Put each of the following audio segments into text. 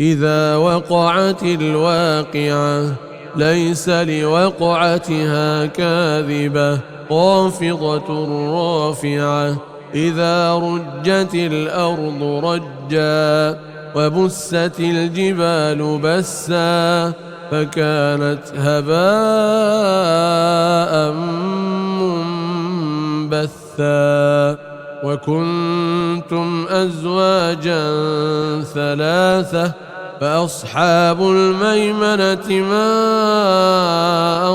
إذا وقعت الواقعة ليس لوقعتها كاذبة خافضة رافعة إذا رجت الأرض رجا وبست الجبال بسا فكانت هباء منبثا وكنتم أزواجا ثلاثة فأصحاب الميمنة ما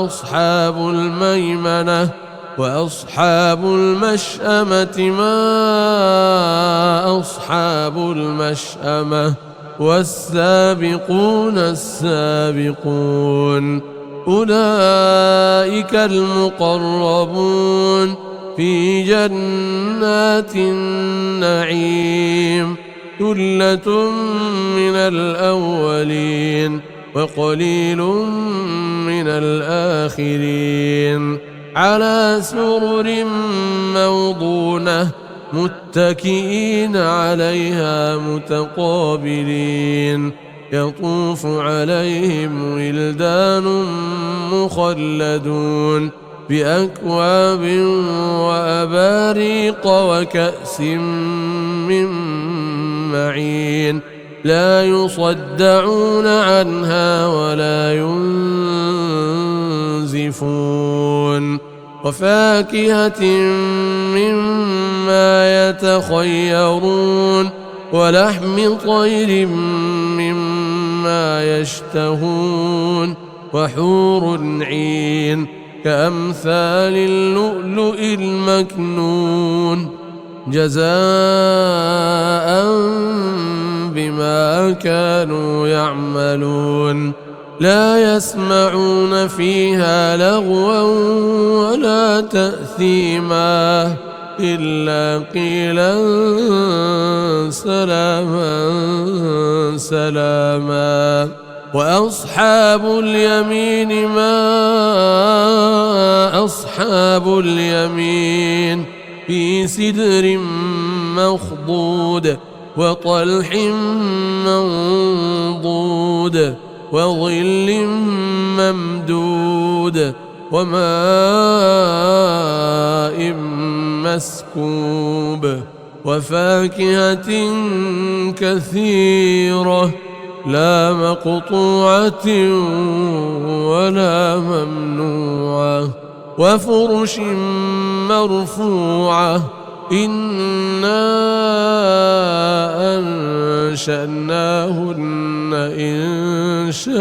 أصحاب الميمنة وأصحاب المشأمة ما أصحاب المشأمة والسابقون السابقون أولئك المقربون في جنات النعيم ثلة من الأولين وقليل من الآخرين على سرر موضونة متكئين عليها متقابلين يطوف عليهم ولدان مخلدون بأكواب وأباريق وكأس من معين لا يصدعون عنها ولا ينزفون وفاكهة مما يتخيرون ولحم طير مما يشتهون وحور عين كأمثال اللؤلؤ المكنون جزاء بما كانوا يعملون لا يسمعون فيها لغوا ولا تأثيما إلا قيلا سلاما سلاما وأصحاب اليمين ما أصحاب اليمين في سدر مخضود وطلح منضود وظل ممدود وماء مسكوب وفاكهة كثيرة لا مقطوعة ولا ممنوعة وفرش مرفوعة إنا أنشأناهن إنشاء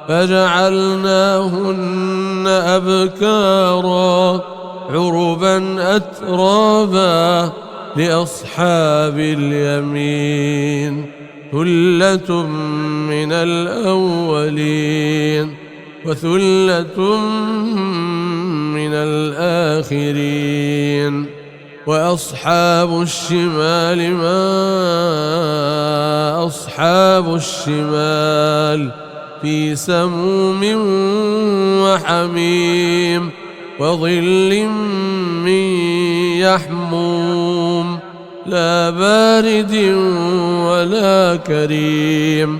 فجعلناهن أبكارا عربا أترابا لأصحاب اليمين ثلة من الأولين وثلة من الآخرين وأصحاب الشمال ما أصحاب الشمال في سموم وحميم وظل من يحموم لا بارد ولا كريم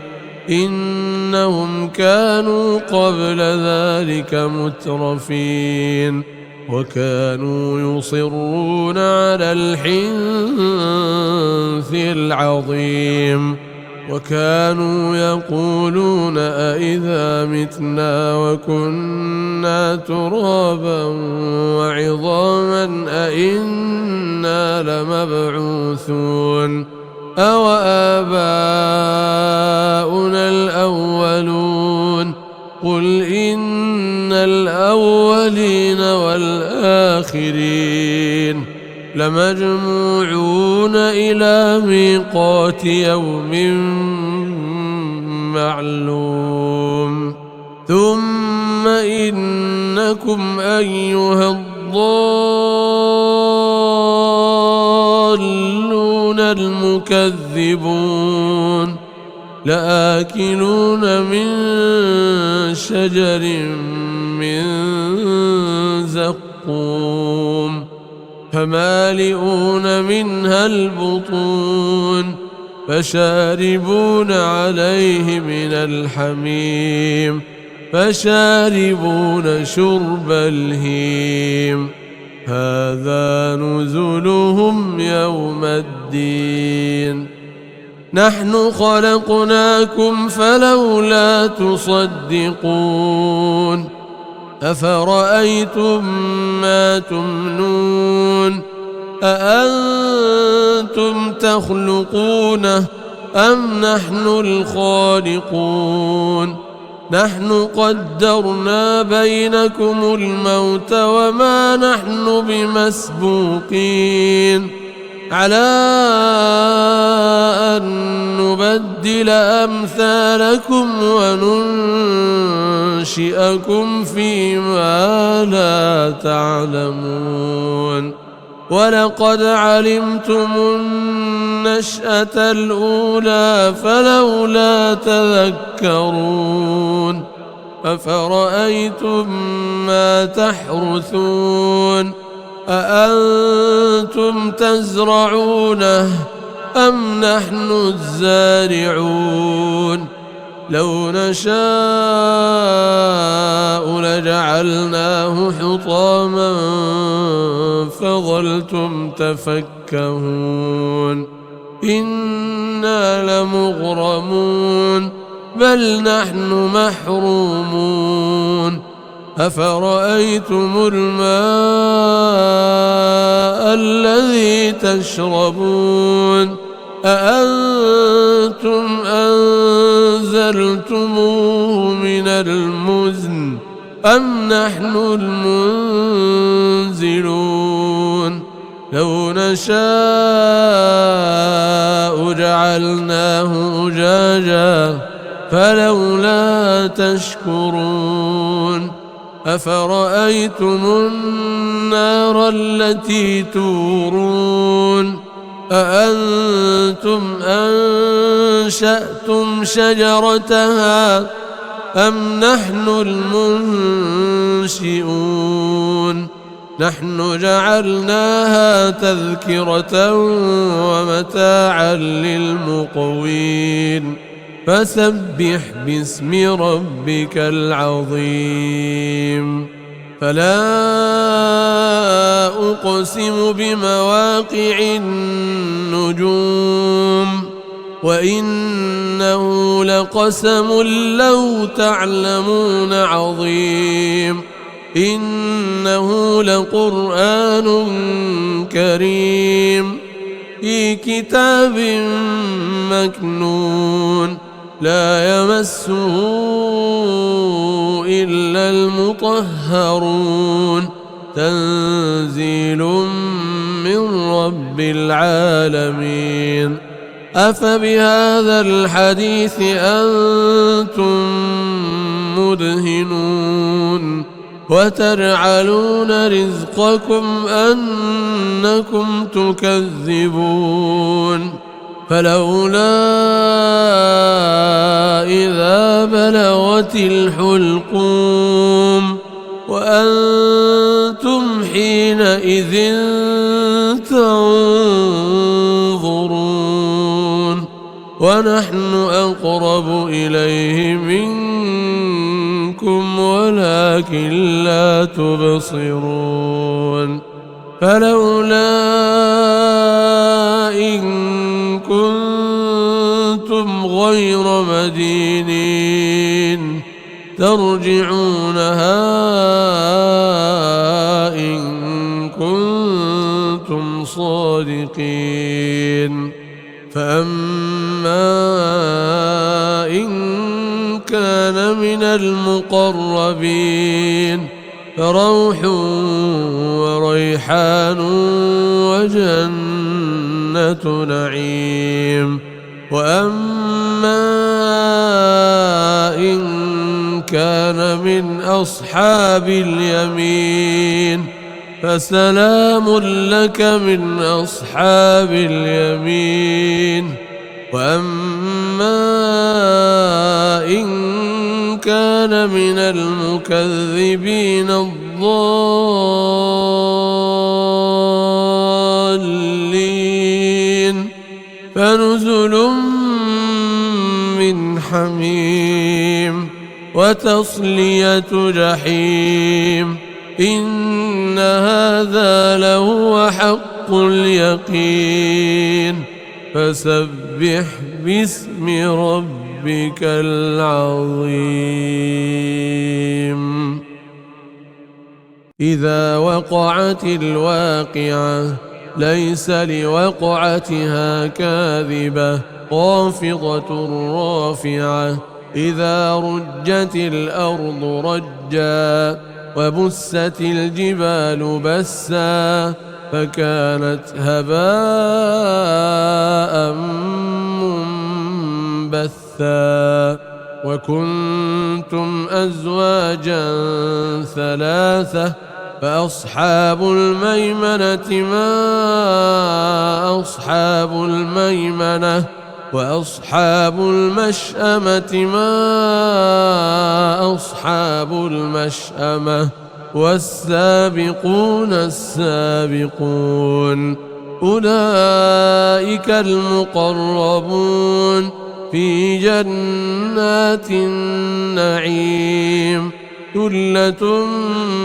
إنهم كانوا قبل ذلك مترفين وكانوا يصرون على الحنث العظيم وكانوا يقولون أئذا متنا وكنا ترابا وعظاما أئنا لمبعوثون أو آباؤنا الأولون قل إن الأولين والآخرين لمجموعون إلى ميقات يوم معلوم ثم إنكم أيها الضالون المكذبون لآكلون من شجر من زقوم فمالئون منها البطون فشاربون عليه من الحميم فشاربون شرب الهيم هذا نزلهم يوم الدين نحن خلقناكم فلولا تصدقون أفرأيتم ما تمنون أأنتم تخلقونه أم نحن الخالقون نحن قدرنا بينكم الموت وما نحن بمسبوقين على أن نبدل أمثالكم وننشئكم فيما لا تعلمون ولقد علمتم النشأة الأولى فلولا تذكرون أفرأيتم ما تحرثون أأنتم تزرعونه أم نحن الزارعون لو نشاء لجعلناه حطاما فظلتم تفكهون إنا لمغرمون بل نحن محرومون أفرأيتم الماء الذي تشربون أأنتم أنزلتموه من المزن أم نحن المنزلون لو نشاء جعلناه أجاجا فلولا تشكرون أفرأيتم النار التي تورون أأنتم أنشأتم شجرتها أم نحن المنشئون نحن جعلناها تذكرة ومتاعا للمقوين فسبح باسم ربك العظيم فلا أقسم بمواقع النجوم وإنه لقسم لو تعلمون عظيم إنه لقرآن كريم في كتاب مكنون لا يمسه إلا المطهرون تنزيل من رب العالمين أفبهذا الحديث أنتم مدهنون وتجعلون رزقكم أنكم تكذبون فلولا إذا بلغت الحلقوم وأنتم حينئذ تنظرون ونحن أقرب إليه منكم ولكن لا تبصرون فلولا إن كنتم غير مدينين ترجعونها إن كنتم صادقين فأما إن كان من المقربين فروح وريحان وجنة نعيم وأما إن كان من أصحاب اليمين فسلام لك من أصحاب اليمين وأما إن كان من المكذبين الضالين نزل من حميم وتصلية جحيم إن هذا لهو حق اليقين فسبح باسم ربك العظيم إذا وقعت الواقعة ليس لوقعتها كاذبة خافضة رافعة إذا رجت الأرض رجا وبست الجبال بسا فكانت هباء منبثا وكنتم أزواجا ثلاثة فأصحاب الميمنة ما أصحاب الميمنة وأصحاب المشأمة ما أصحاب المشأمة والسابقون السابقون أولئك المقربون في جنات النعيم ثلة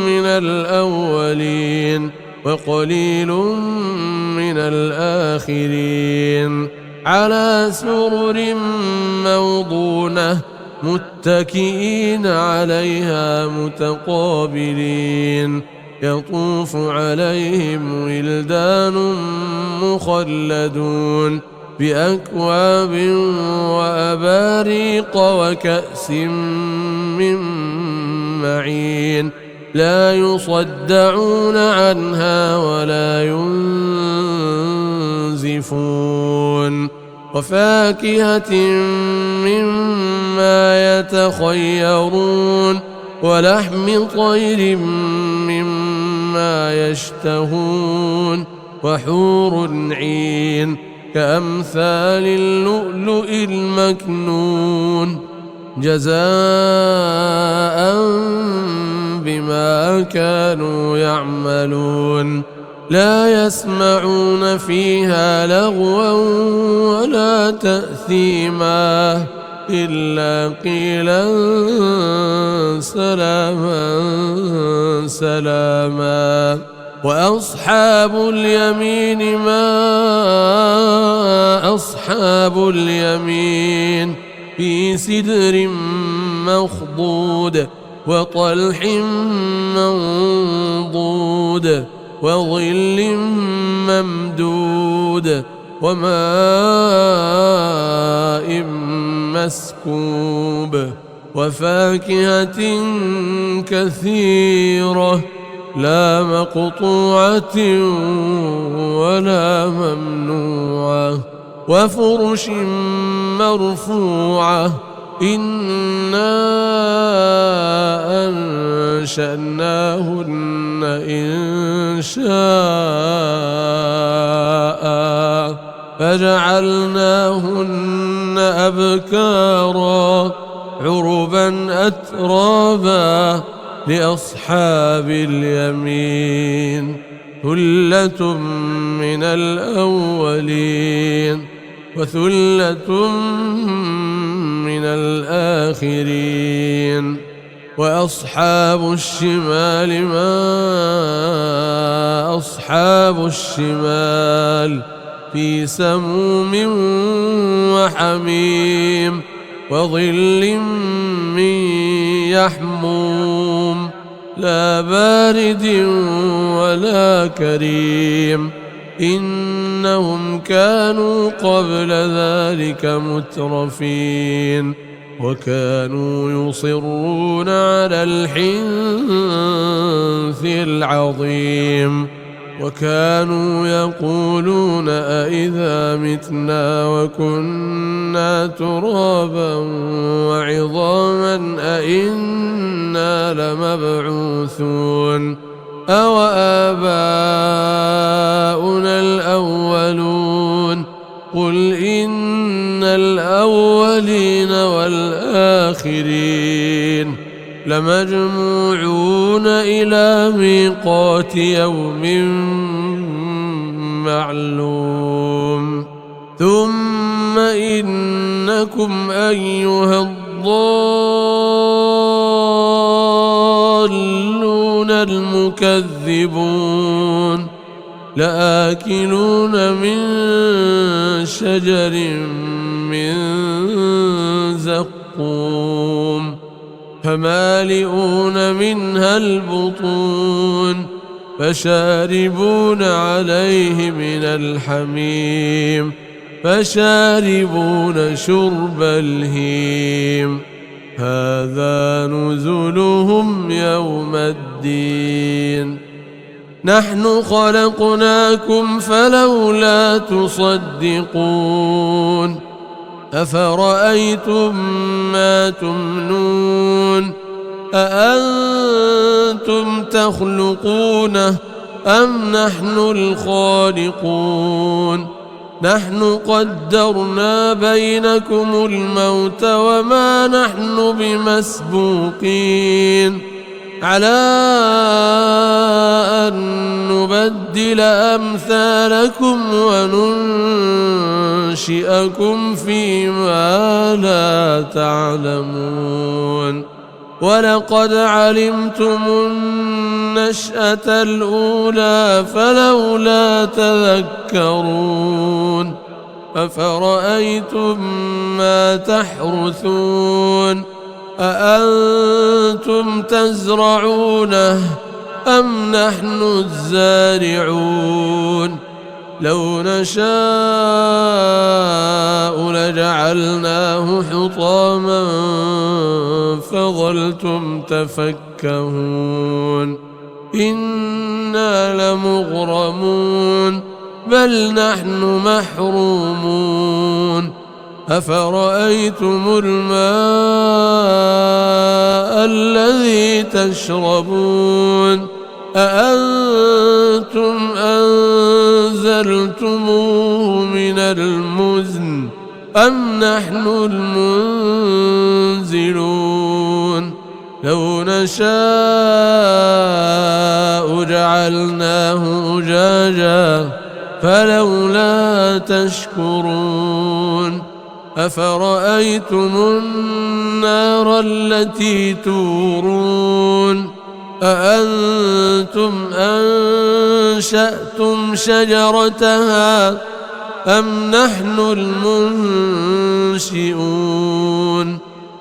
من الأولين وقليل من الآخرين على سرر موضونة متكئين عليها متقابلين يطوف عليهم ولدان مخلدون بأكواب وأباريق وكأس من معين لا يصدعون عنها ولا ينزفون وفاكهة مما يتخيرون ولحم طير مما يشتهون وحور عين كأمثال اللؤلؤ المكنون جزاء بما كانوا يعملون لا يسمعون فيها لغوا ولا تأثيما إلا قيلا سلاما سلاما وأصحاب اليمين ما أصحاب اليمين في سدر مخضود وطلح منضود وظل ممدود وماء مسكوب وفاكهة كثيرة لا مقطوعة ولا ممنوعة وفرش مرفوعة إنا أنشأناهن إنشاء فجعلناهن أبكارا عربا أترابا لأصحاب اليمين ثلة من الأولين وثلة من الآخرين وأصحاب الشمال ما أصحاب الشمال في سموم وحميم وظل من يحموم لا بارد ولا كريم إنهم كانوا قبل ذلك مترفين وكانوا يصرون على الحنث العظيم وكانوا يقولون أئذا متنا وكنا ترابا وعظاما أئنا لمبعوثون أو آباؤنا الأولون قل إن الأولين والآخرين لمجموعون إلى ميقات يوم معلوم ثم إنكم أيها الضالون المكذبون لآكلون من شجر من زقوم فمالئون منها البطون فشاربون عليه من الحميم فشاربون شرب الهيم هذا نزلهم يوم الدين نحن خلقناكم فلولا تصدقون أفرأيتم ما تمنون أأنتم تخلقونه أم نحن الخالقون نحن قدرنا بينكم الموت وما نحن بمسبوقين على أن نبدل أمثالكم وننشئكم فيما لا تعلمون ولقد علمتم النشأة الأولى فلولا تذكرون أفرأيتم ما تحرثون أأنتم تزرعونه أم نحن الزارعون لو نشاء لجعلناه حطاما فظلتم تفكهون إنا لمغرمون بل نحن محرومون أفرأيتم الماء الذي تشربون أأنتم أنزلتموه من المزن أم نحن المنزلون لو نشاء جعلناه أجاجا فلولا تشكرون أفرأيتم النار التي تورون أأنتم أنشأتم شجرتها أم نحن المنشئون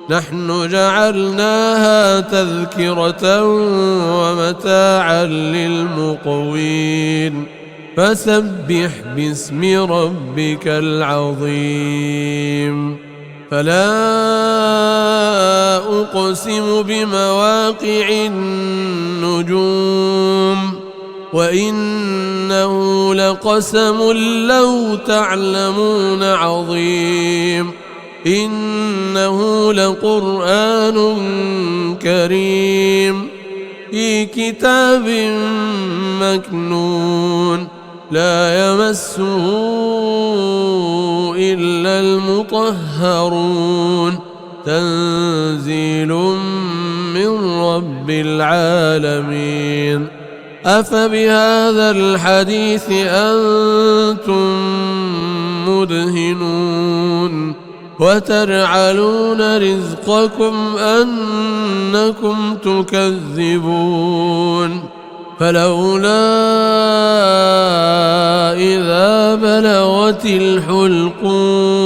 نحن جعلناها تذكرة ومتاعا للمقوين فسبح باسم ربك العظيم فلا أقسم بمواقع النجوم وإنه لقسم لو تعلمون عظيم إنه لقرآن كريم في كتاب مكنون لا يمسه إلا المطهرون تنزيل من رب العالمين أفبهذا الحديث أنتم مدهنون وتجعلون رزقكم أنكم تكذبون فلولا إذا بلغت الحلقوم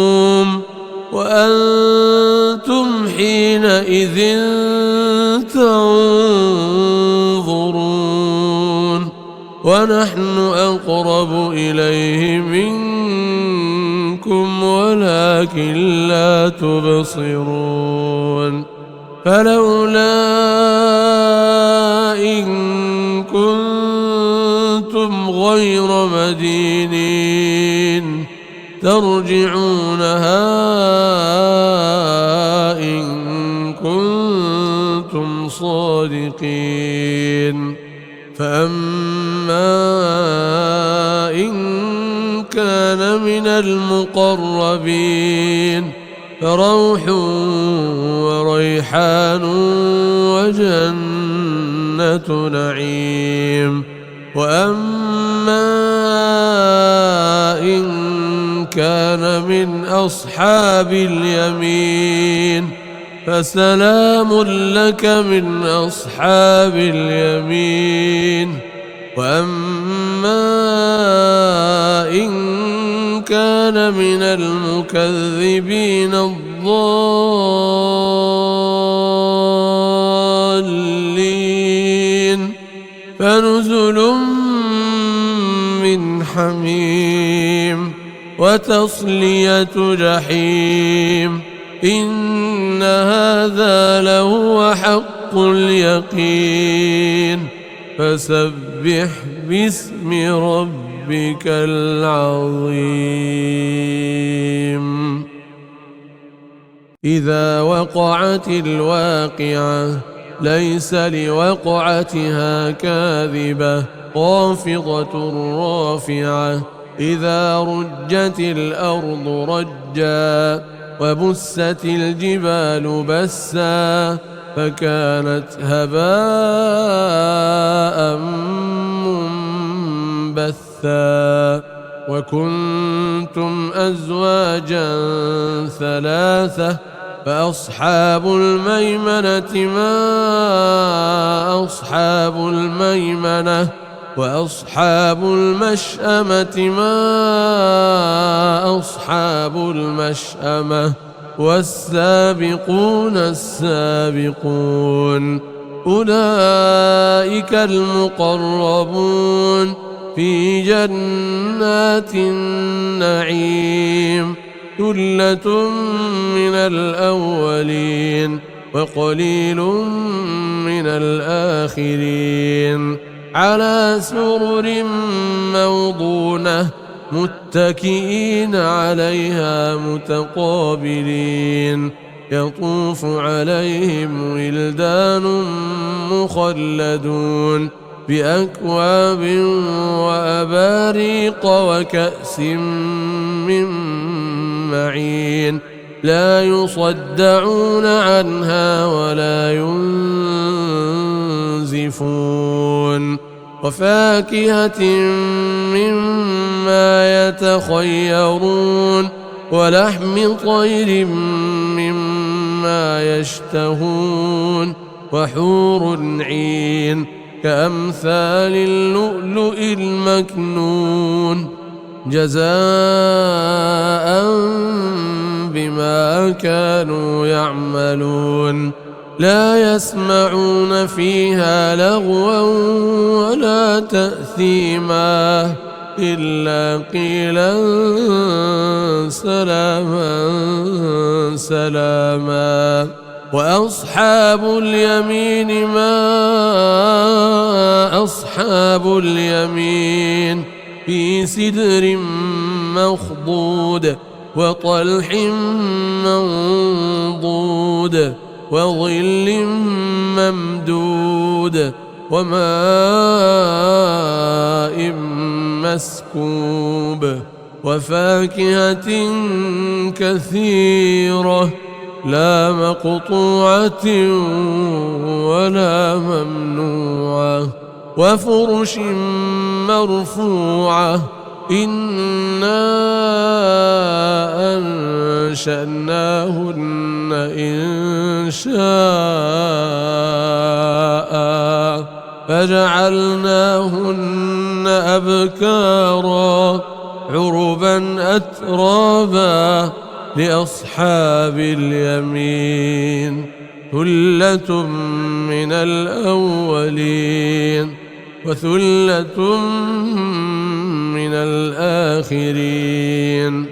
وأنتم حينئذ تنظرون ونحن أقرب إليه منكم ولكن لا تبصرون فلولا إن كنتم غير مدينين ترجعونها إن كنتم صادقين فأما إن كان من المقربين فروح وريحان وجنة نعيم وأما إن كان من أصحاب اليمين فسلام لك من أصحاب اليمين. وأما إن كان من المكذبين الضالين فنزل من حميم وتصلية جحيم. إن هذا لهو حق اليقين. فسبح باسم ربك العظيم. إذا وقعت الواقعة ليس لوقعتها كاذبة خافضة رافعة. إذا رجت الأرض رجا وبست الجبال بسا فكانت هباء منبثا. وكنتم أزواجا ثلاثة فأصحاب الميمنة ما أصحاب الميمنة وأصحاب المشأمة ما أصحاب المشأمة. والسابقون السابقون أولئك المقربون في جنات النعيم. ثلة من الأولين وقليل من الآخرين. على سرر موضونة متكئين عليها متقابلين. يطوف عليهم ولدان مخلدون بأكواب وأباريق وكأس من معين. لا يصدعون عنها ولا ينزفون. وفاكهة مما يتخيرون ولحم طير مما يشتهون. وحور عين كأمثال اللؤلؤ المكنون جزاء بما كانوا يعملون. لا يسمعون فيها لغوا ولا تأثيما إلا قيلا سلاما سلاما. وأصحاب اليمين ما أصحاب اليمين في سدر مخضود وطلح منضود وظل ممدود وماء مسكوب. وفاكهة كثيرة لا مقطوعة ولا ممنوعة. وفرش مرفوعة. إنا أنشأناهن إنشاء فجعلناهن أبكارا عربا أترابا لأصحاب اليمين. ثلة من الأولين وثلة من الآخرين.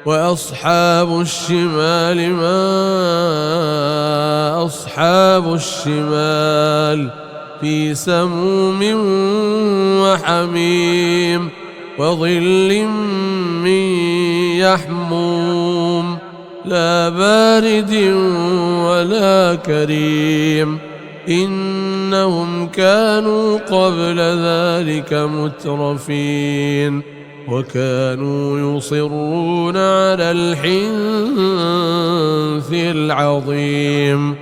وأصحاب الشمال ما أصحاب الشمال في سموم وحميم وظل من يحموم لا بارد ولا كريم. إنهم كانوا قبل ذلك مترفين وكانوا يصرون على الحنث العظيم.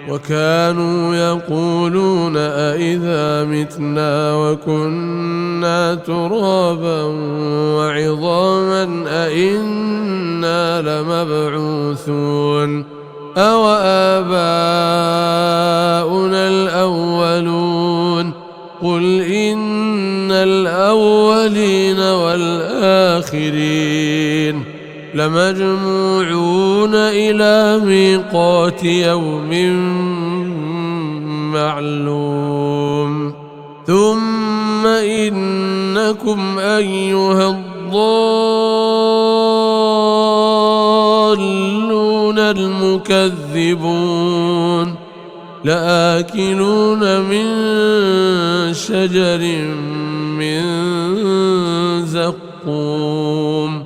وكانوا يقولون أئذا متنا وكنا ترابا وعظاما أئنا لمبعوثون أو آباؤنا الأولون قل إن الأولين والآخرين لمجموعون إلى ميقات يوم معلوم ثم إنكم أيها الضالون المكذبون لآكلون من شجر من زقوم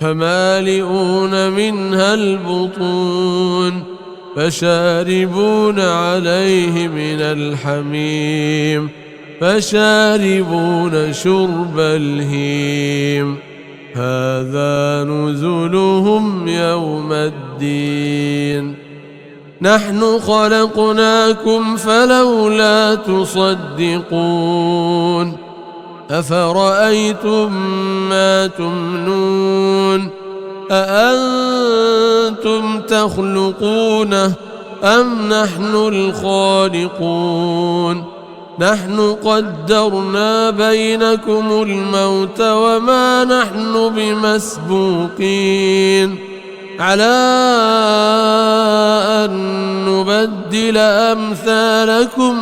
فمالئون منها البطون فشاربون عليه من الحميم فشاربون شرب الهيم هذا نزلهم يوم الدين نحن خلقناكم فلولا تصدقون أفرأيتم ما تمنون أأنتم تخلقونه أم نحن الخالقون نحن قدرنا بينكم الموت وما نحن بمسبوقين على أن نبدل أمثالكم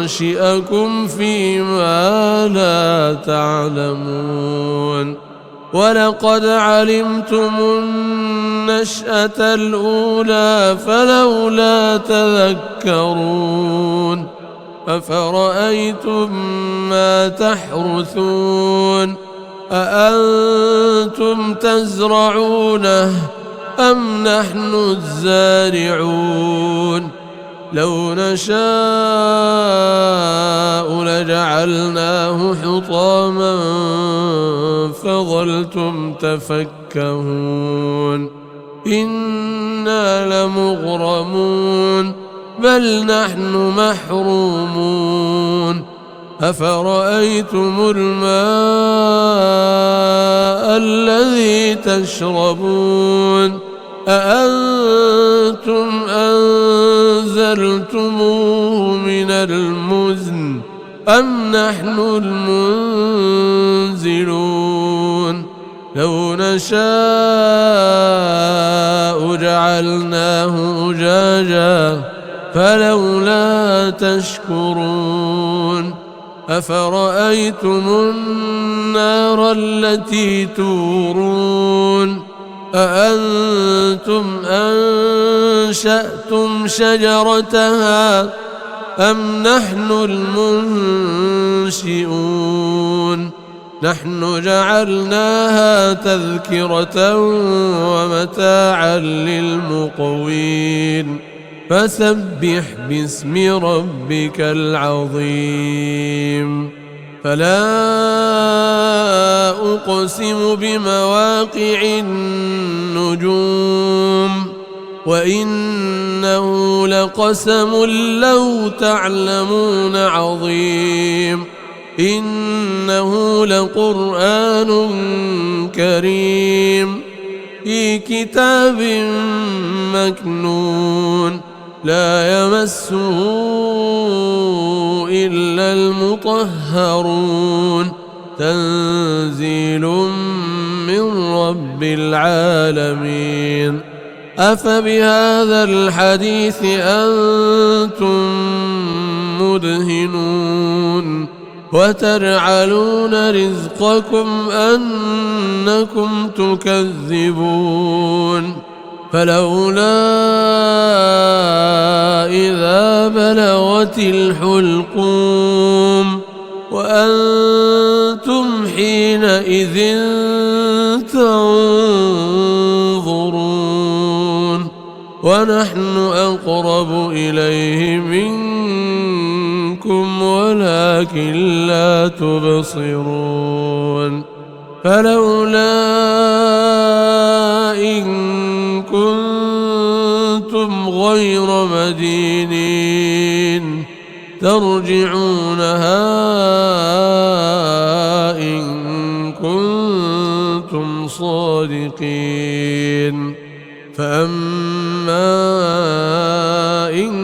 وننشئكم فيما لا تعلمون ولقد علمتم النشأة الأولى فلولا تذكرون أفرأيتم ما تحرثون أأنتم تزرعونه أم نحن الزارعون لو نشاء لجعلناه حطاما فظلتم تفكهون إنا لمغرمون بل نحن محرومون أفرأيتم الماء الذي تشربون أأنتم أنزلتموه من المزن أم نحن المنزلون لو نشاء جعلناه أجاجا فلولا تشكرون أفرأيتم النار التي تورون أأنتم أنشأتم شجرتها أم نحن المنشئون نحن جعلناها تذكرة ومتاعا للمقوين فسبح باسم ربك العظيم فلا أقسم بمواقع النجوم وإنه لقسم لو تعلمون عظيم إنه لقرآن كريم في كتاب مكنون لا يمسه إلا المطهرون تنزيل من رب العالمين أفبهذا الحديث أنتم مدهنون وتجعلون رزقكم أنكم تكذبون فلولا إذا بلغت الحلقوم وأنتم حينئذ تنظرون ونحن أقرب إليه منكم ولكن لا تبصرون فلولا إن كنتم غير مدينين ترجعونها إن كنتم صادقين. فأما إن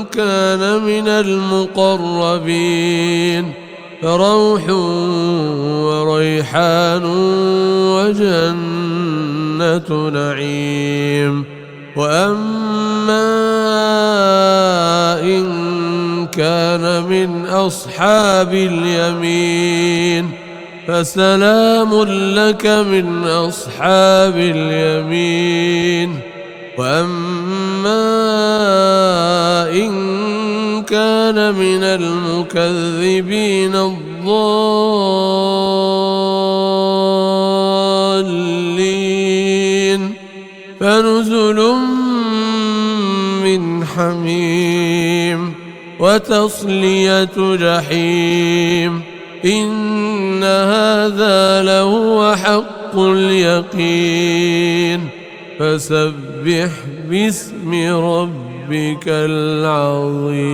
كان من المقربين فروح وريحان وجنة نعيم. وأما إن كان من أصحاب اليمين فسلام لك من أصحاب اليمين. وأما إن كان من المكذبين الضالين فنزل من حميم وتصلية جحيم. إن هذا لهو حق اليقين. فسبح باسم ربك العظيم.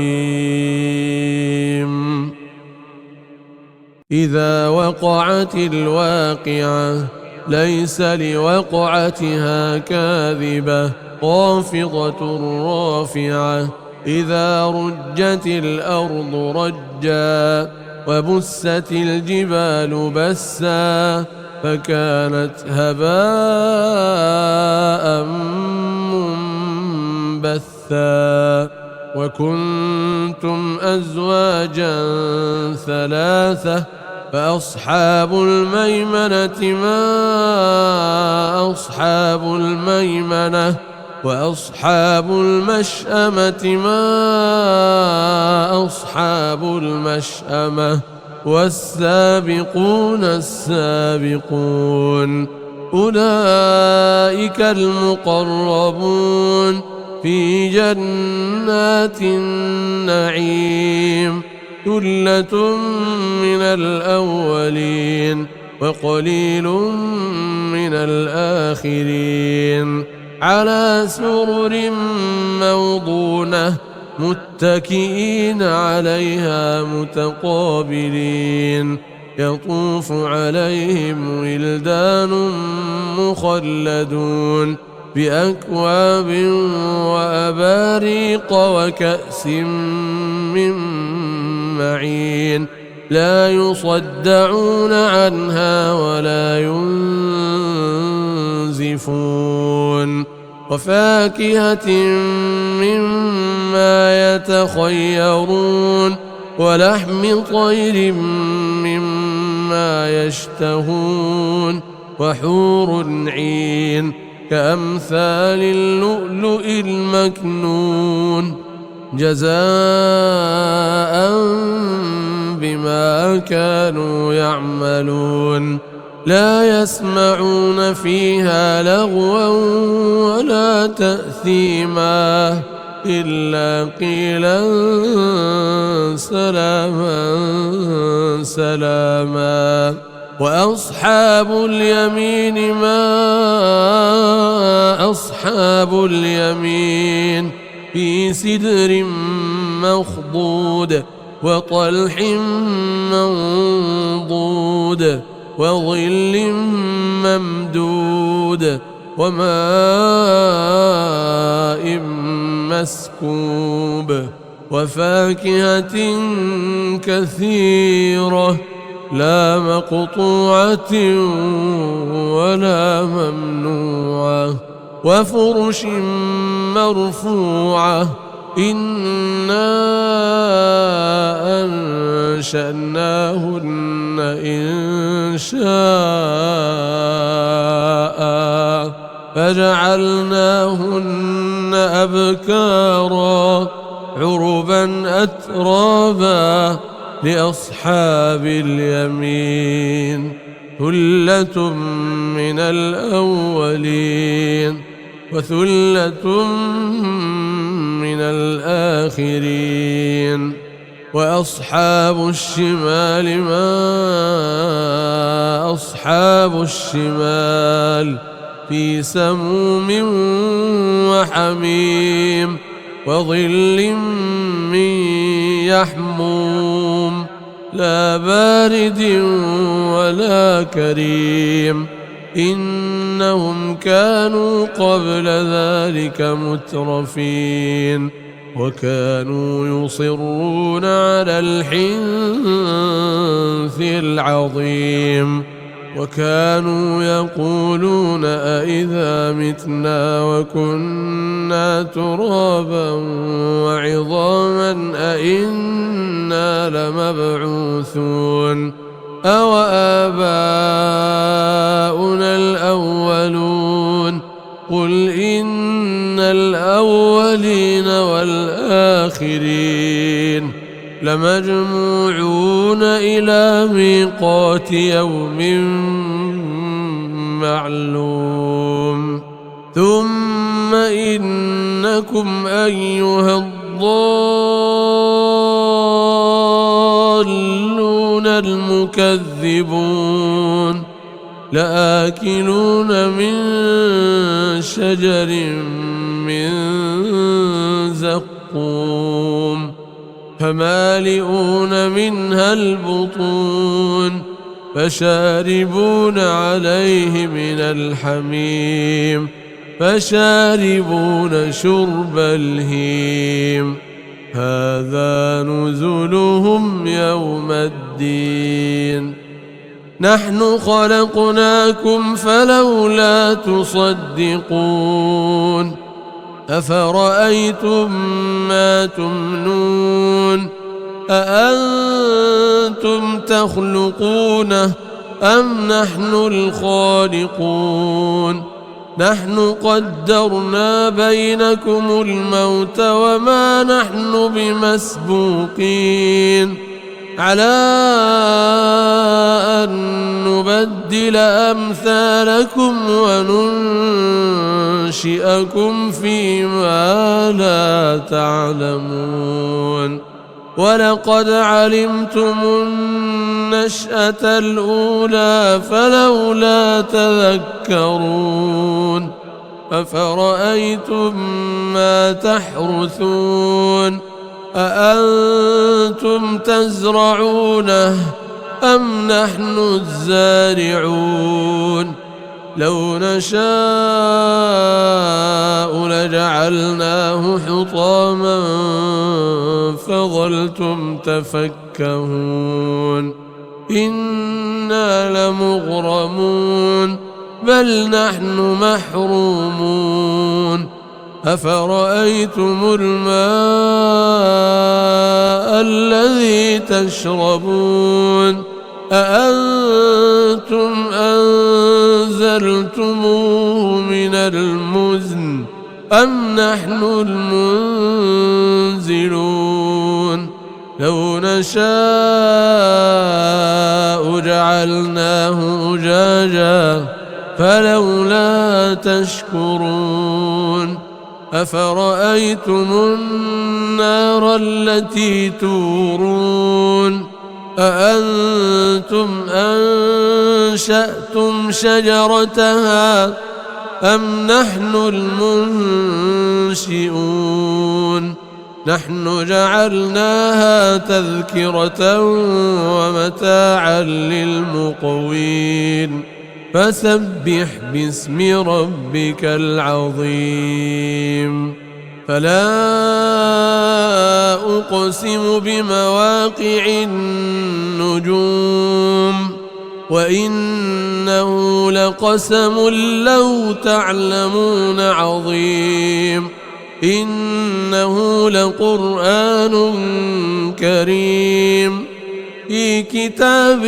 إذا وقعت الواقعة ليس لوقعتها كاذبة خافضة رافعة. إذا رجت الأرض رجا وبست الجبال بسا فكانت هباء منبثا. وكنتم أزواجا ثلاثة فأصحاب الميمنة ما أصحاب الميمنة وأصحاب المشأمة ما أصحاب المشأمة والسابقون السابقون أولئك المقربون في جنات النعيم. ثلة من الأولين وقليل من الآخرين. على سرر موضونة متكئين عليها متقابلين. يطوف عليهم ولدان مخلدون بأكواب وأباريق وكأس من معين. لا يصدعون عنها ولا ينزفون. وفاكهة مما يتخيرون ولحم طير مما يشتهون. وحور عين كأمثال اللؤلؤ المكنون جزاء بما كانوا يعملون. لا يسمعون فيها لغوا ولا تأثيما إلا قيلا سلاما سلاما. وأصحاب اليمين ما أصحاب اليمين في سدر مخضود وطلح منضود وظل ممدود وماء مسكوب وفاكهة كثيرة لا مقطوعة ولا ممنوعة وفرش مرفوعة. إنا أنشأناهن إنشاء فجعلناهن أبكارا عربا أترابا لأصحاب اليمين. ثلة من الأولين وثلة من الآخرين. وأصحاب الشمال ما أصحاب الشمال في سموم وحميم وظل من يحموم لا بارد ولا كريم إنهم كانوا قبل ذلك مترفين وكانوا يصرون على الحنث العظيم وكانوا يقولون أئذا متنا وكنا ترابا وعظاما أئنا لمبعوثون أو آباؤنا الأولون قل إن الأولين والآخرين لمجموعون إلى ميقات يوم معلوم ثم إنكم أيها الضالون المكذبون لآكلون من شجر من زقوم فمالئون منها البطون فشاربون عليه من الحميم فشاربون شرب الهيم هذا نزلهم يوم الدين نحن خلقناكم فلولا تصدقون أفرأيتم ما تمنون أأنتم تخلقونه أم نحن الخالقون نحن قدرنا بينكم الموت وما نحن بمسبوقين على أن نبدل أمثالكم وننشئكم فيما لا تعلمون ولقد علمتم النشأة الأولى فلولا تذكرون أفرأيتم ما تحرثون أأنتم تزرعونه أم نحن الزارعون لو نشاء لجعلناه حطاما فظلتم تفكهون إنا لمغرمون بل نحن محرومون أفرأيتم الماء الذي تشربون أأنتم أنزلتموه من المزن أم نحن المنزلون لو نشاء جعلناه أجاجا فلولا تشكرون أفرأيتم النار التي تورون أأنتم أنشأتم شجرتها أم نحن المنشئون نحن جعلناها تذكرة ومتاعا للمقوين فسبح باسم ربك العظيم فلا أقسم بمواقع النجوم وإنه لقسم لو تعلمون عظيم إنه لقرآن كريم في كتاب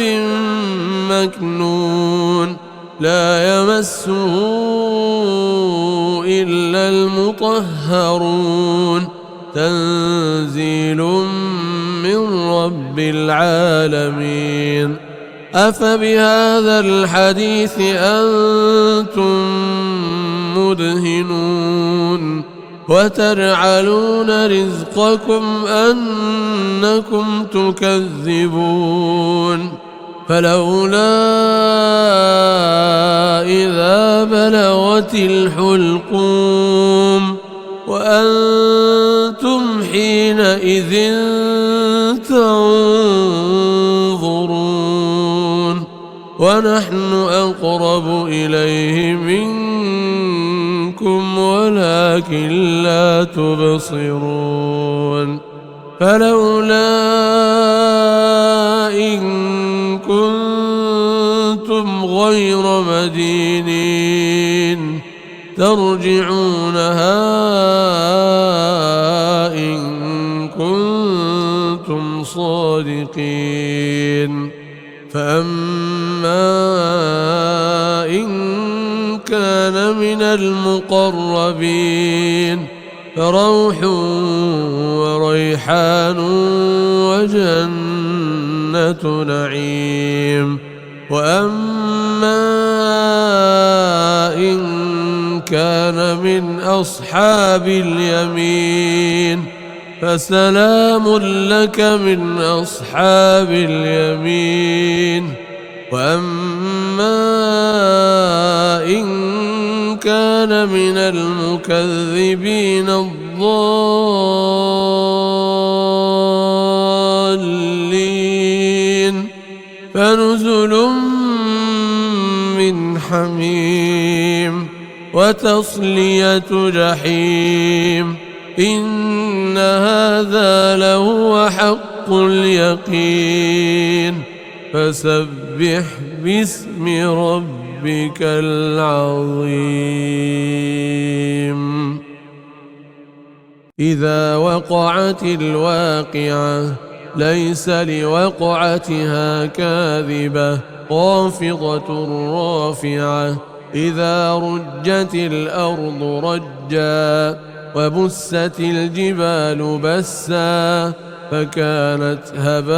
مكنون لا يمسه إلا المطهرون تنزيل من رب العالمين أفبهذا الحديث أنتم مدهنون وتجعلون رزقكم أنكم تكذبون فلولا إذا بلغت الحلقوم وأنتم حينئذ تنظرون ونحن أقرب إليه منكم ولكن لا تبصرون فلولا إن كنتم غير مدينين ترجعونها إن كنتم صادقين فأما إن كان من المقربين فروح وريحان وجنة نعيم وأما إن كان من أصحاب اليمين فسلام لك من أصحاب اليمين وأما إن كان من المكذبين الضالين فنزل من حميم وتصلية جحيم إن هذا لهو حق اليقين فسبح باسم ربك العظيم إذا وقعت الواقعة ليس لوقعتها كاذبة خافضة رافعة إذا رجت الأرض رجا وبست الجبال بسا فكانت هباء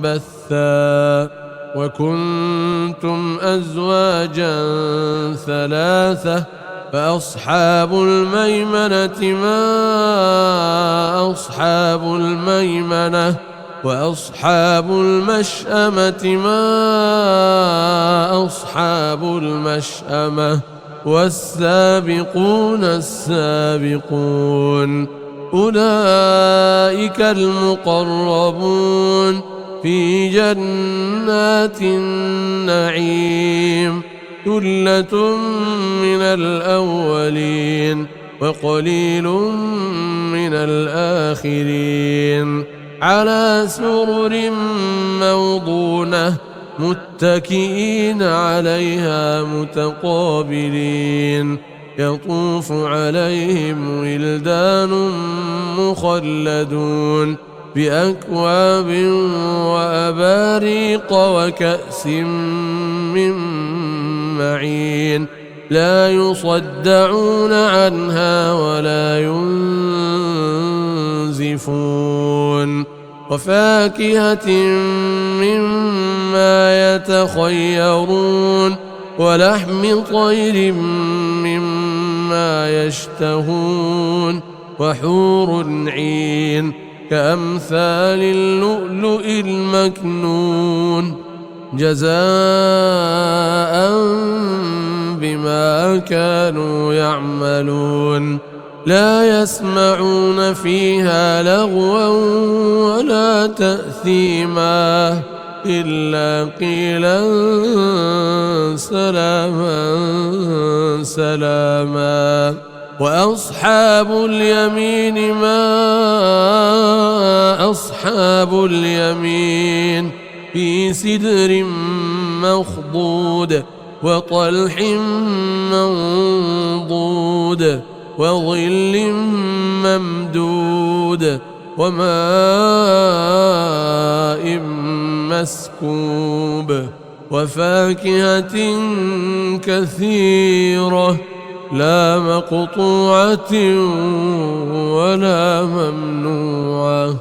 منبثا وكنتم أزواجا ثلاثة فأصحاب الميمنة ما أصحاب الميمنة وأصحاب المشأمة ما أصحاب المشأمة والسابقون السابقون أولئك المقربون في جنات النعيم ثلة من الأولين وقليل من الآخرين على سرر موضونة متكئين عليها متقابلين يطوف عليهم ولدان مخلدون بأكواب وأباريق وكأس من معين لا يصدعون عنها ولا ينزفون وفاكهة مما يتخيرون ولحم طير مما يشتهون وحور عين كأمثال اللؤلؤ المكنون جزاء بما كانوا يعملون لا يسمعون فيها لغوا ولا تأثيما إلا قيلا سلاما سلاما وأصحاب اليمين ما أصحاب اليمين في سدر مخضود وطلح منضود وظل ممدود وماء مسكوب وفاكهة كثيرة لا مقطوعة ولا ممنوعة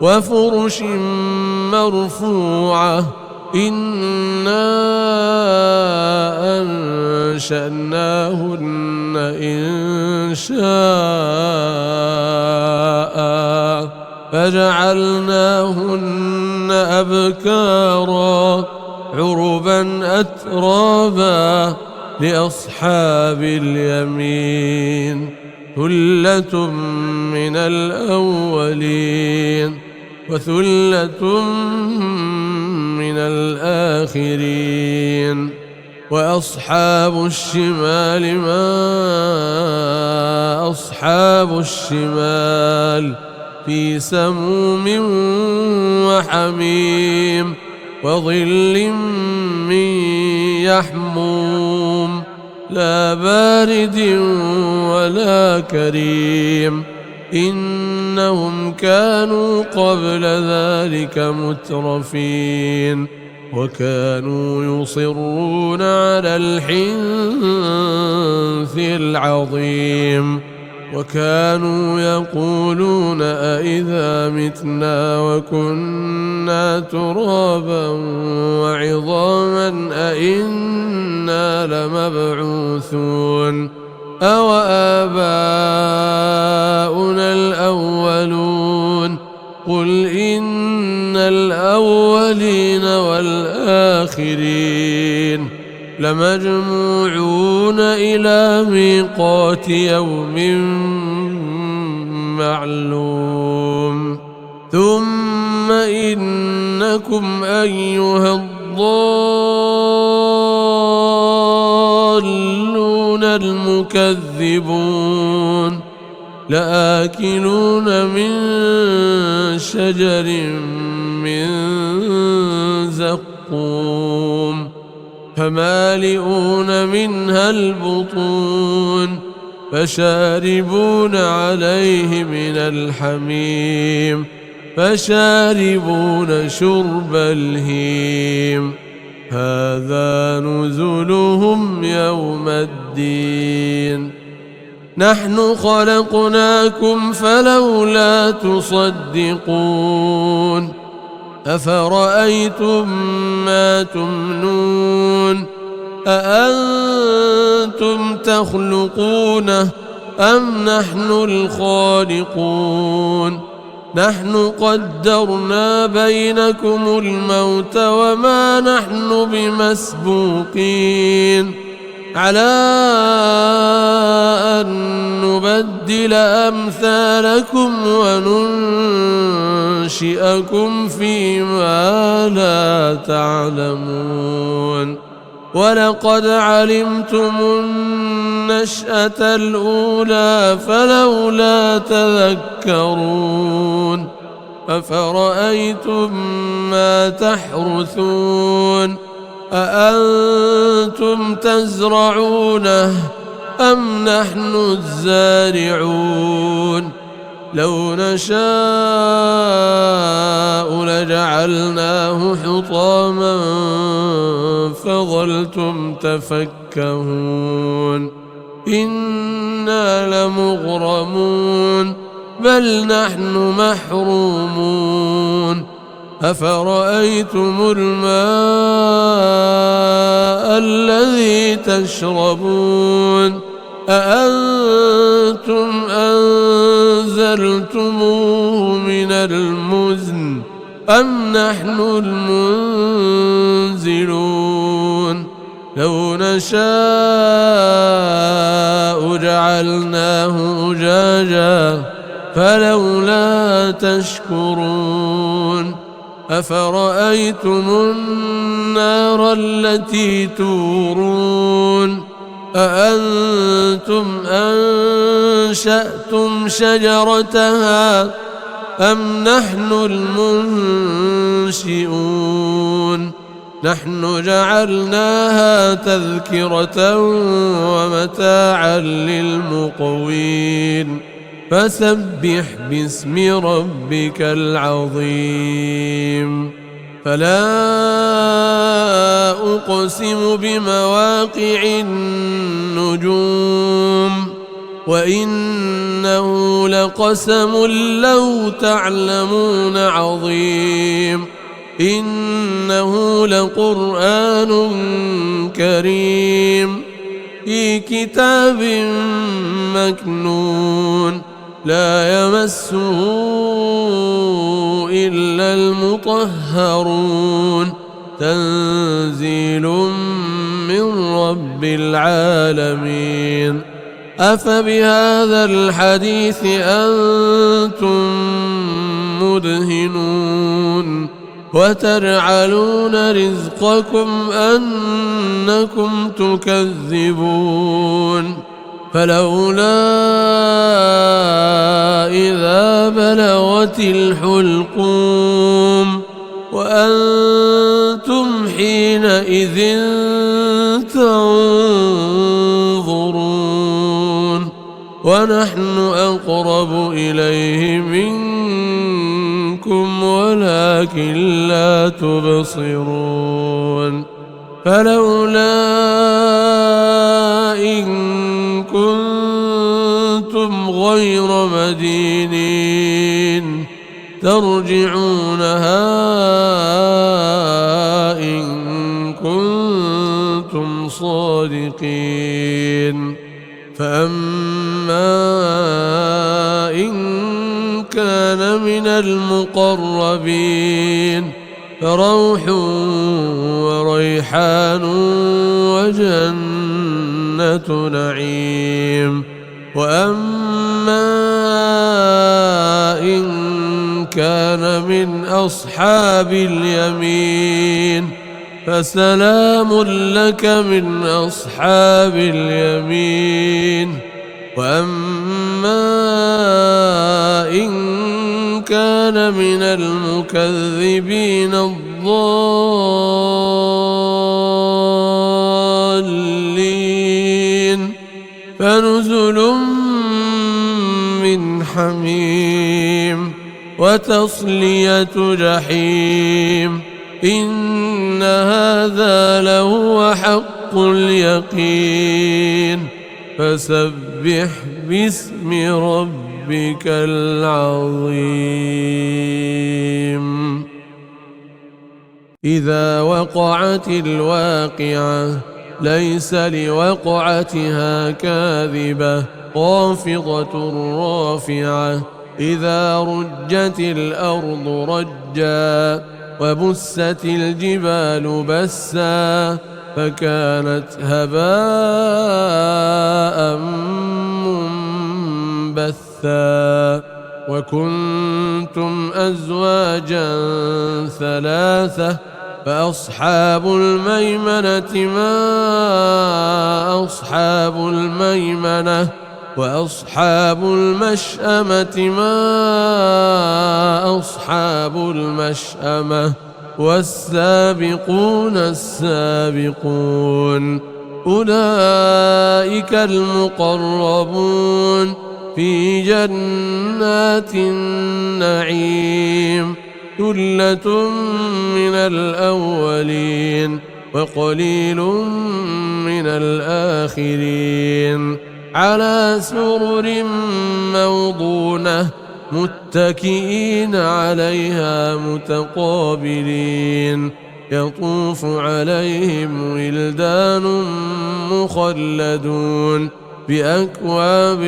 وفرش مرفوعة إنا أنشأناهن إن شاء فجعلناهن أبكارا عربا أترابا لأصحاب اليمين ثلة من الأولين وثلة من الآخرين وأصحاب الشمال ما أصحاب الشمال في سموم وحميم وظل من يحموم لا بارد ولا كريم إنهم كانوا قبل ذلك مترفين وكانوا يصرون على الحنث العظيم وكانوا يقولون أئذا متنا وكنا ترابا وعظاما أئنا لمبعوثون أو آباؤنا الأولون قل إن الأولين والآخرين لمجموعون إلى ميقات يوم معلوم ثم إنكم أيها الضالون المكذبون لآكلون من شجر من زقوم فمالئون منها البطون فشاربون عليه من الحميم فشاربون شرب الهيم هذا نزلهم يوم الدين نحن خلقناكم فلولا تصدقون أفرأيتم ما تمنون أأنتم تخلقونه أم نحن الخالقون نحن قدرنا بينكم الموت وما نحن بمسبوقين على أن نبدل أمثالكم وننشئكم فيما لا تعلمون ولقد علمتم النشأة الأولى فلولا تذكرون أفرأيتم ما تحرثون أأنتم تزرعونه أم نحن الزارعون لو نشاء لجعلناه حطاما فظلتم تفكهون إنا لمغرمون بل نحن محرومون أفرأيتم الماء الذي تشربون أأنتم أنزلتموه من المزن أم نحن المنزلون لو نشاء جعلناه أجاجا فلولا تشكرون أفرأيتم النار التي تورون أأنتم أنشأتم شجرتها أم نحن المنشئون نحن جعلناها تذكرة ومتاعا للمقوين فسبح باسم ربك العظيم فلا أقسم بمواقع النجوم وإنه لقسم لو تعلمون عظيم إنه لقرآن كريم في كتاب مكنون لا يمسه إلا المطهرون تنزيل من رب العالمين أفبهذا الحديث أنتم مدهنون وتجعلون رزقكم أنكم تكذبون فلولا إذا بلغت الحلقوم وأنتم حينئذ تنظرون ونحن أقرب إليه منكم ولكن لا تبصرون فلولا إن كنتم غير مدينين ترجعونها إن كنتم صادقين فأما إن كان من المقربين فروح وريحان وجنة نعيم وأما إن كان من أصحاب اليمين فسلام لك من أصحاب اليمين وأما إن كان من المكذبين الضالين فنزل من حميم وتصلية جحيم إن هذا لهو حق اليقين فسبح باسم ربك العظيم إذا وقعت الواقعة ليس لوقعتها كاذبة خافضة رافعة إذا رجت الأرض رجا وبست الجبال بسا فكانت هباء منبثا وكنتم أزواجا ثلاثة فأصحاب الميمنة ما أصحاب الميمنة وأصحاب المشأمة ما أصحاب المشأمة والسابقون السابقون أولئك المقربون في جنات النعيم ثلة من الأولين وقليل من الآخرين على سرر موضونة متكئين عليها متقابلين يطوف عليهم ولدان مخلدون بأكواب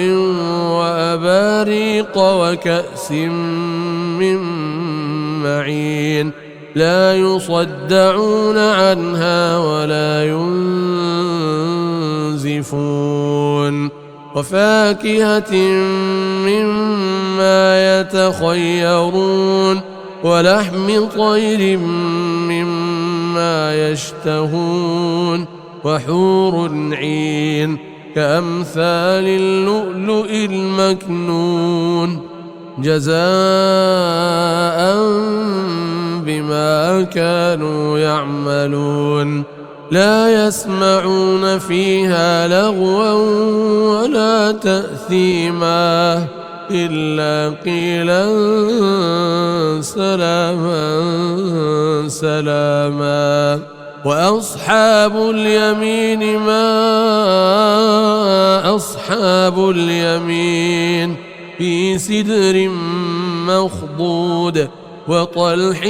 وأباريق وكأس من معين لا يصدعون عنها ولا ينزفون وفاكهة مما يتخيرون ولحم طير مما يشتهون وحور عين كأمثال اللؤلؤ المكنون جزاء بما كانوا يعملون لا يسمعون فيها لغوا ولا تأثيما إلا قيلا سلاما سلاما وأصحاب اليمين ما أصحاب اليمين في سدر مخضود وطلح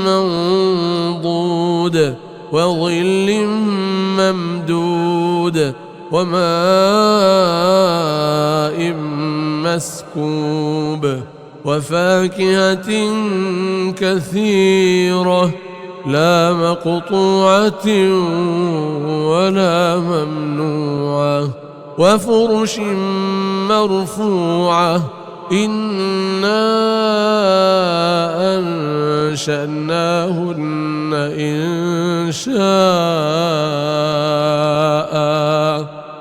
منضود وظل ممدود وماء مسكوب وفاكهة كثيرة لا مقطوعة ولا ممنوعة وفرش مرفوعة إنا أنشأناهن إنشاء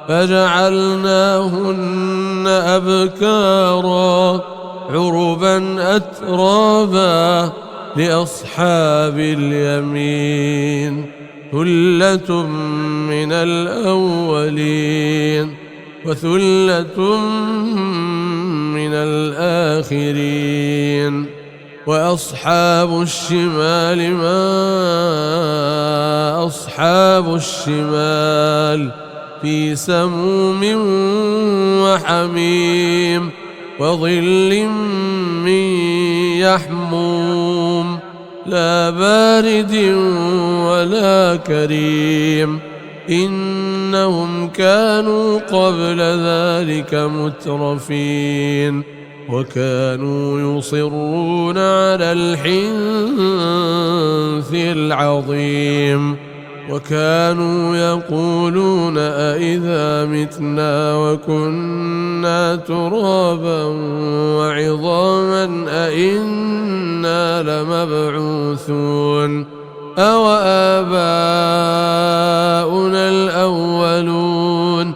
فجعلناهن أبكارا عربا أترابا لأصحاب اليمين ثلة من الأولين وثلة من الآخرين وأصحاب الشمال ما أصحاب الشمال في سموم وحميم وظل من يحموم لا بارد ولا كريم إنهم كانوا قبل ذلك مترفين وكانوا يصرون على الحنث العظيم وكانوا يقولون أئذا متنا وكنا ترابا وعظاما أئنا لمبعوثون أو آباؤنا الأولون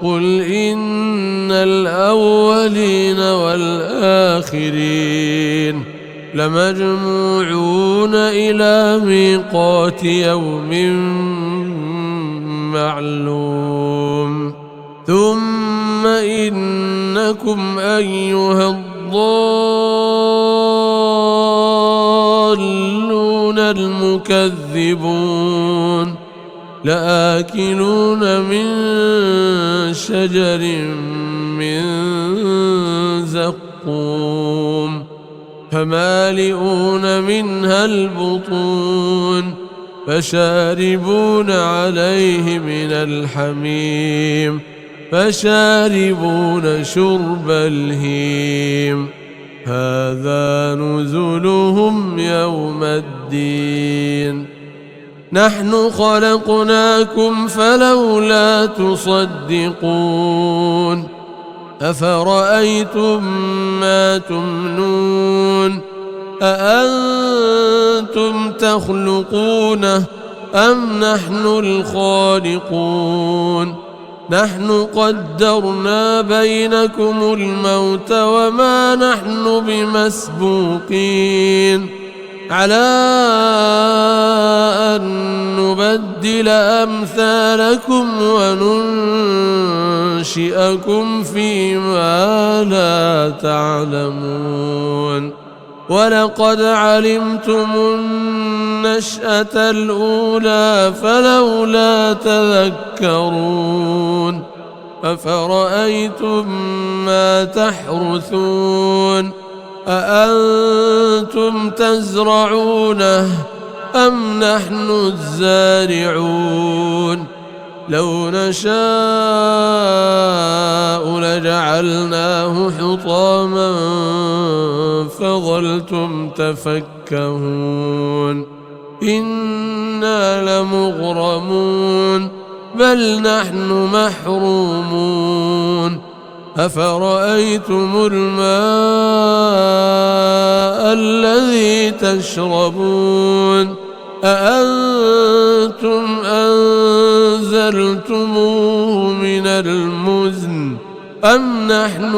قل إن الأولين والآخرين لمجموعون إلى ميقات يوم معلوم ثم إنكم أيها الضالون المكذبون لآكلون من شجر من زقوم فمالئون منها البطون فشاربون عليه من الحميم فشاربون شرب الهيم هذا نزلهم يوم الدين نحن خلقناكم فلولا تصدقون أفرأيتم ما تمنون أأنتم تخلقونه أم نحن الخالقون نحن قدرنا بينكم الموت وما نحن بمسبوقين على أن نبدل أمثالكم وننشئكم فيما لا تعلمون ولقد علمتم النشأة الأولى فلولا تذكرون أفرأيتم ما تحرثون أأنتم تزرعونه أم نحن الزارعون لو نشاء لجعلناه حطاما فظلتم تفكهون إنا لمغرمون بل نحن محرومون أفرأيتم الماء الذي تشربون أأنتم أنزلتموه من المزن أم نحن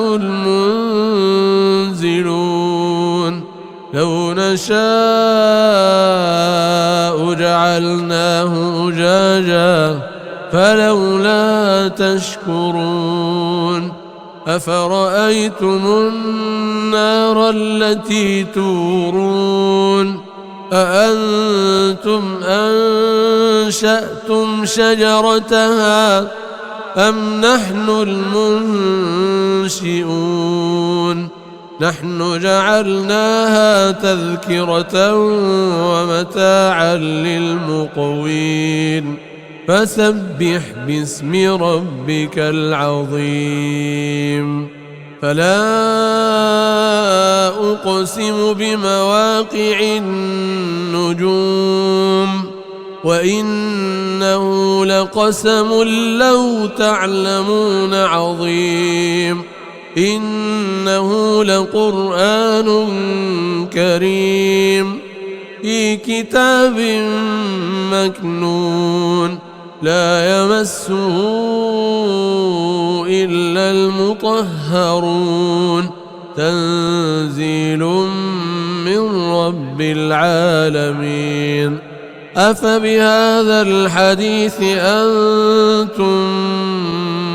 المنزلون لو نشاء جعلناه أجاجا فلولا تشكرون أفرأيتم النار التي تورون أأنتم أنشأتم شجرتها أم نحن المنشئون نحن جعلناها تذكرة ومتاعا للمقوين فسبح باسم ربك العظيم فلا أقسم بمواقع النجوم وإنه لقسم لو تعلمون عظيم إنه لقرآن كريم في كتاب مكنون لا يمسه إلا المطهرون تنزيل من رب العالمين أفبهذا الحديث أنتم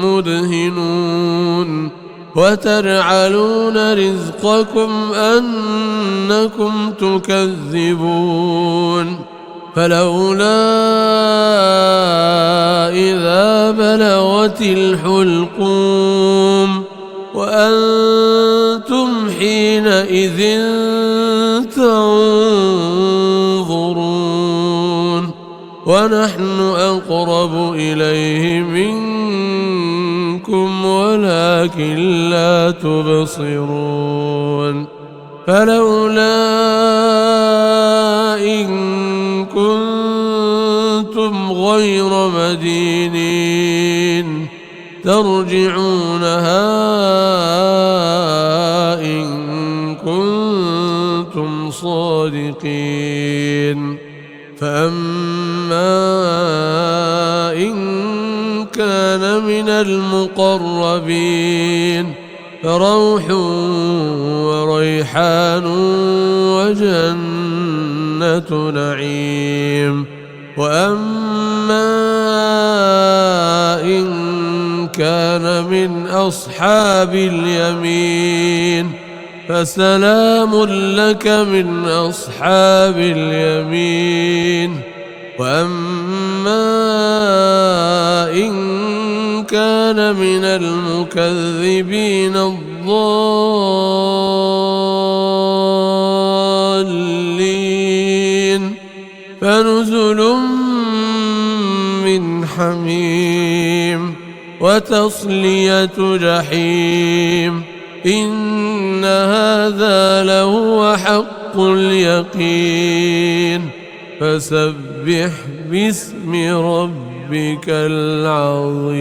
مدهنون وتجعلون رزقكم أنكم تكذبون فلولا إذا بلغت الحلقوم وأنتم حينئذ تنظرون ونحن أقرب إليه منكم ولكن لا تبصرون فلولا إن كنتم غير مدينين ترجعونها إن كنتم صادقين فأما إن كان من المقربين فروح وريحان وجنة نعيم وأما إن كان من أصحاب اليمين فسلام لك من أصحاب اليمين وأما إن كان من المكذبين الضالين فنزل من حميم وتصلية جحيم إن هذا لهو حق اليقين فسبح باسم ربك العظيم.